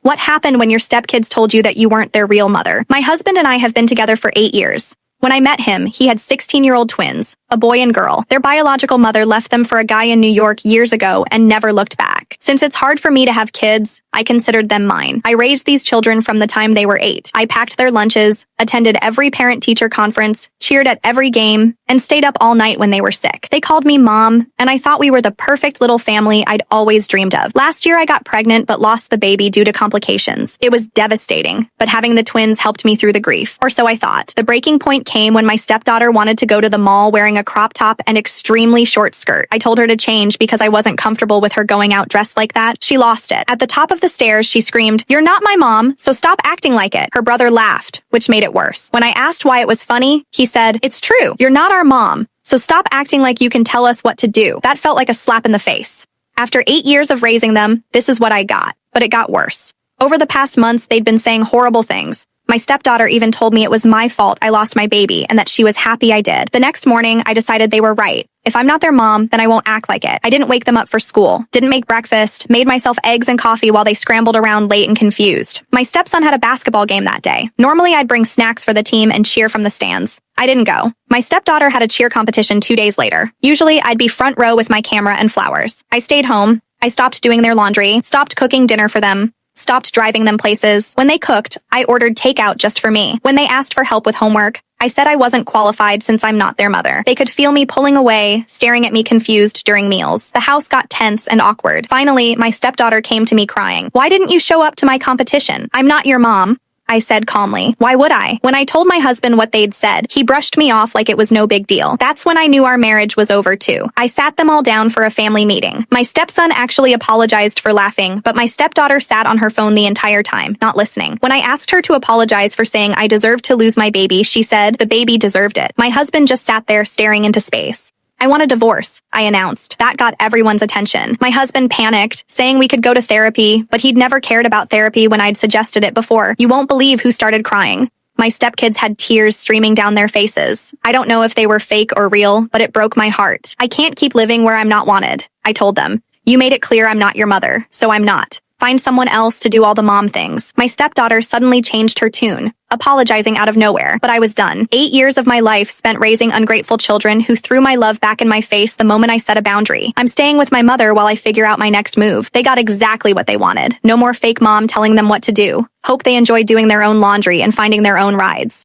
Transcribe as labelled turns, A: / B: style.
A: What happened when your stepkids told you that you weren't their real mother? My husband and I have been together for 8 years. When I met him, he had 16-year-old twins, a boy and girl. Their biological mother left them for a guy in New York years ago and never looked back. Since it's hard for me to have kids, I considered them mine. I raised these children from the time they were 8. I packed their lunches, attended every parent-teacher conference, cheered at every game, and stayed up all night when they were sick. They called me mom, and I thought we were the perfect little family I'd always dreamed of. Last year, I got pregnant but lost the baby due to complications. It was devastating, but having the twins helped me through the grief. Or so I thought. The breaking point came when my stepdaughter wanted to go to the mall wearing a crop top and extremely short skirt. I told her to change because I wasn't comfortable with her going out dressed like that. She lost it. At the top of the stairs, she screamed, "You're not my mom, so stop acting like it." Her brother laughed, which made it worse. When I asked why it was funny, he said, "It's true. You're not our mom, so stop acting like you can tell us what to do." That felt like a slap in the face. After 8 years of raising them, this is what I got. But it got worse. Over the past months, they'd been saying horrible things. My stepdaughter even told me it was my fault I lost my baby and that she was happy I did. The next morning, I decided they were right. If I'm not their mom, then I won't act like it. I didn't wake them up for school, didn't make breakfast, made myself eggs and coffee while they scrambled around late and confused. My stepson had a basketball game that day. Normally, I'd bring snacks for the team and cheer from the stands. I didn't go. My stepdaughter had a cheer competition 2 days later. Usually, I'd be front row with my camera and flowers. I stayed home. I stopped doing their laundry, stopped cooking dinner for them, stopped driving them places. When they cooked, I ordered takeout just for me. When they asked for help with homework, I said I wasn't qualified since I'm not their mother. They could feel me pulling away, staring at me confused during meals. The house got tense and awkward. Finally, my stepdaughter came to me crying. "Why didn't you show up to my competition? I'm not your mom," I said calmly. "Why would I?" When I told my husband what they'd said, he brushed me off like it was no big deal. That's when I knew our marriage was over too. I sat them all down for a family meeting. My stepson actually apologized for laughing, but my stepdaughter sat on her phone the entire time, not listening. When I asked her to apologize for saying I deserved to lose my baby, she said the baby deserved it. My husband just sat there staring into space. "I want a divorce," I announced. That got everyone's attention. My husband panicked, saying we could go to therapy, but he'd never cared about therapy when I'd suggested it before. You won't believe who started crying. My stepkids had tears streaming down their faces. I don't know if they were fake or real, but it broke my heart. "I can't keep living where I'm not wanted," I told them. "You made it clear I'm not your mother, so I'm not. Find someone else to do all the mom things." My stepdaughter suddenly changed her tune, apologizing out of nowhere, but I was done. 8 years of my life spent raising ungrateful children who threw my love back in my face the moment I set a boundary. I'm staying with my mother while I figure out my next move. They got exactly what they wanted. No more fake mom telling them what to do. Hope they enjoy doing their own laundry and finding their own rides.